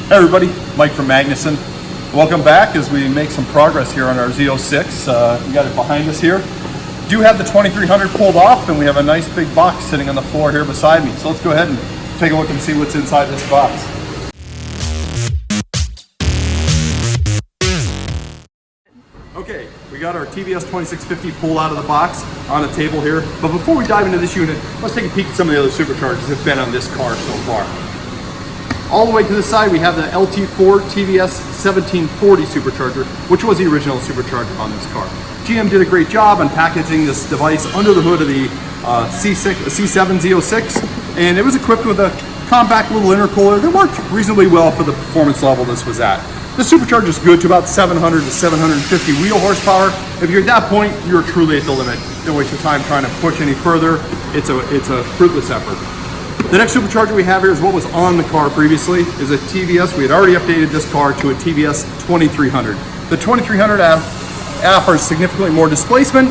Hey everybody, Mike from Magnuson. Welcome back as we make some progress here on our Z06. We got it behind us here. Do have the 2300 pulled off, and we have a nice big box sitting on the floor here beside me. So let's go ahead and take a look and see what's inside this box. Okay, we got our TVS2650 pulled out of the box on a table here. But before we dive into this unit, let's take a peek at some of the other superchargers that have been on this car so far. All the way to the side, we have the LT4 TVS2650R supercharger, which was the original supercharger on this car. GM did a great job on packaging this device under the hood of the C7 Z06, and it was equipped with a compact little intercooler that worked reasonably well for the performance level this was at. The supercharger is good to about 700 to 750 wheel horsepower. If you're at that point, you're truly at the limit. Don't waste your time trying to push any further. It's a fruitless effort. The next supercharger we have here is what was on the car previously, is a TVS. We had already updated this car to a TVS 2300. The 2300 offers significantly more displacement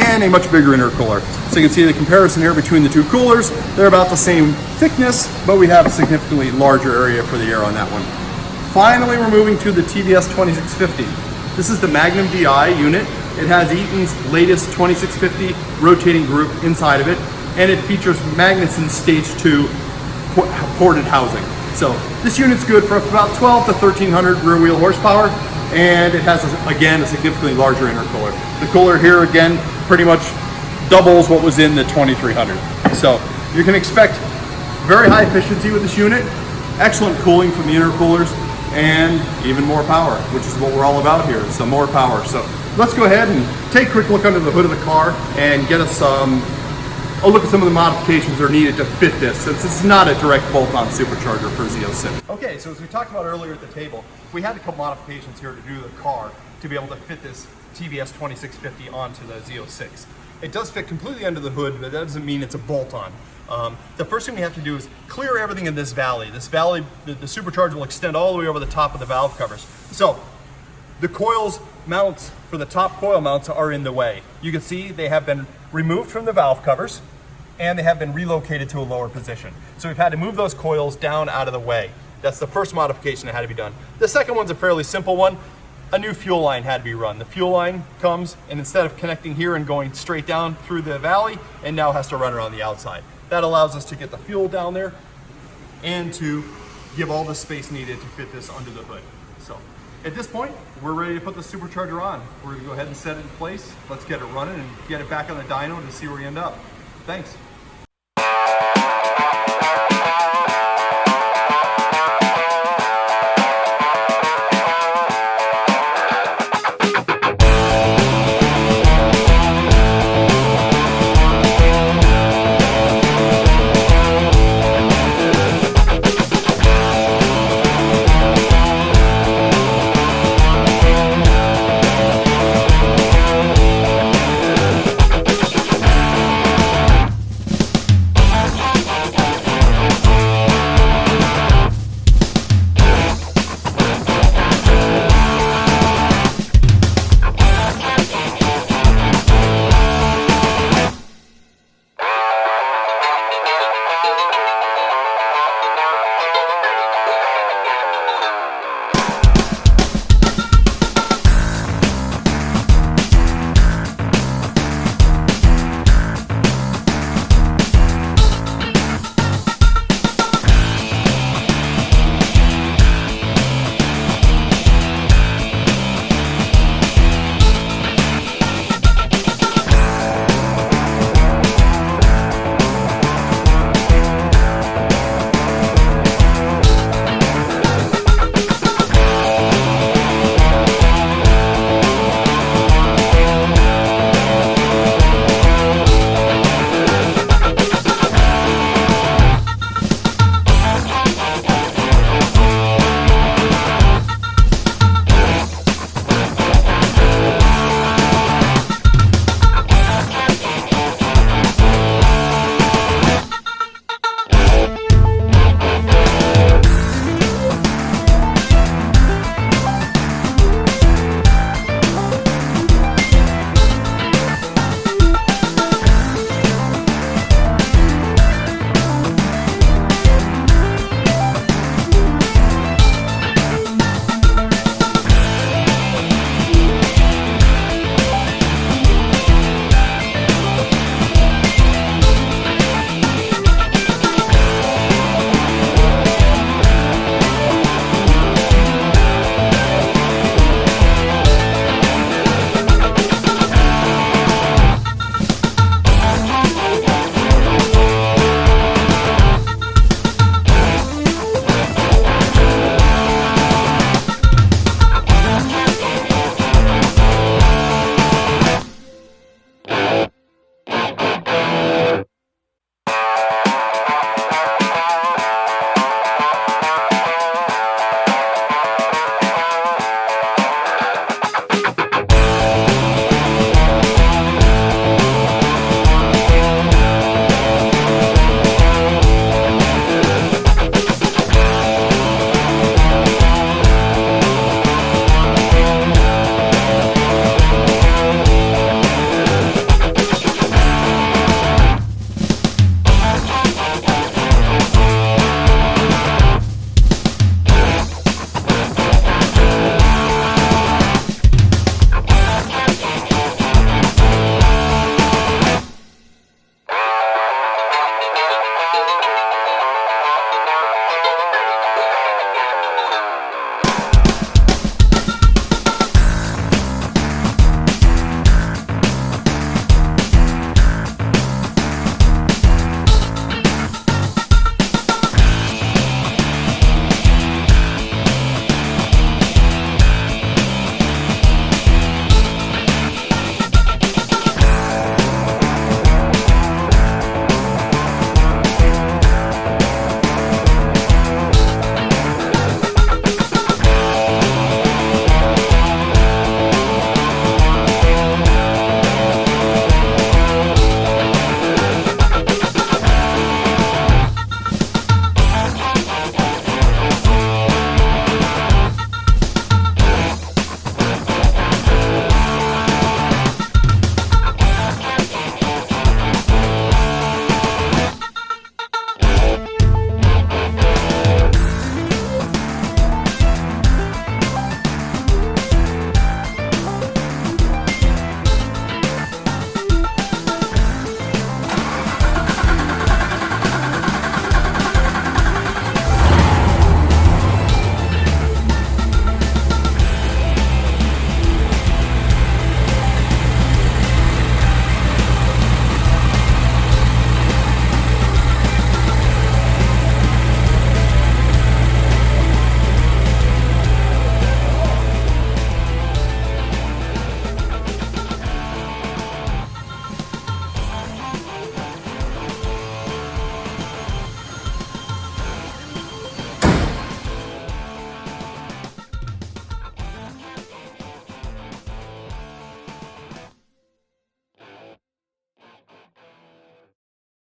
and a much bigger intercooler. So you can see the comparison here between the two coolers. They're about the same thickness, but we have a significantly larger area for the air on that one. Finally, we're moving to the TVS 2650. This is the Magnum DI unit. It has Eaton's latest 2650 rotating group inside of it, and it features Magnuson Stage 2 ported housing. So this unit's good for about 12 to 1300 rear wheel horsepower, and it has, again, a significantly larger intercooler. The cooler here, again, pretty much doubles what was in the 2300. So you can expect very high efficiency with this unit, excellent cooling from the intercoolers, and even more power, which is what we're all about here, some more power. So let's go ahead and take a quick look under the hood of the car and get us a look at some of the modifications that are needed to fit this, since it's not a direct bolt-on supercharger for Z06. Okay, so as we talked about earlier at the table, we had a couple modifications here to do the car to be able to fit this TVS 2650 onto the Z06. It does fit completely under the hood, but that doesn't mean it's a bolt-on. The first thing we have to do is clear everything in this valley. This valley, the supercharger will extend all the way over the top of the valve covers. So the coils mounts for the top coil mounts are in the way. You can see they have been removed from the valve covers and they have been relocated to a lower position. So we've had to move those coils down out of the way. That's the first modification that had to be done. The second one's a fairly simple one. A new fuel line had to be run. The fuel line comes, and instead of connecting here and going straight down through the valley, it now has to run around the outside. That allows us to get the fuel down there and to give all the space needed to fit this under the hood. So at this point, we're ready to put the supercharger on. We're gonna go ahead and set it in place. Let's get it running and get it back on the dyno to see where we end up. Thanks.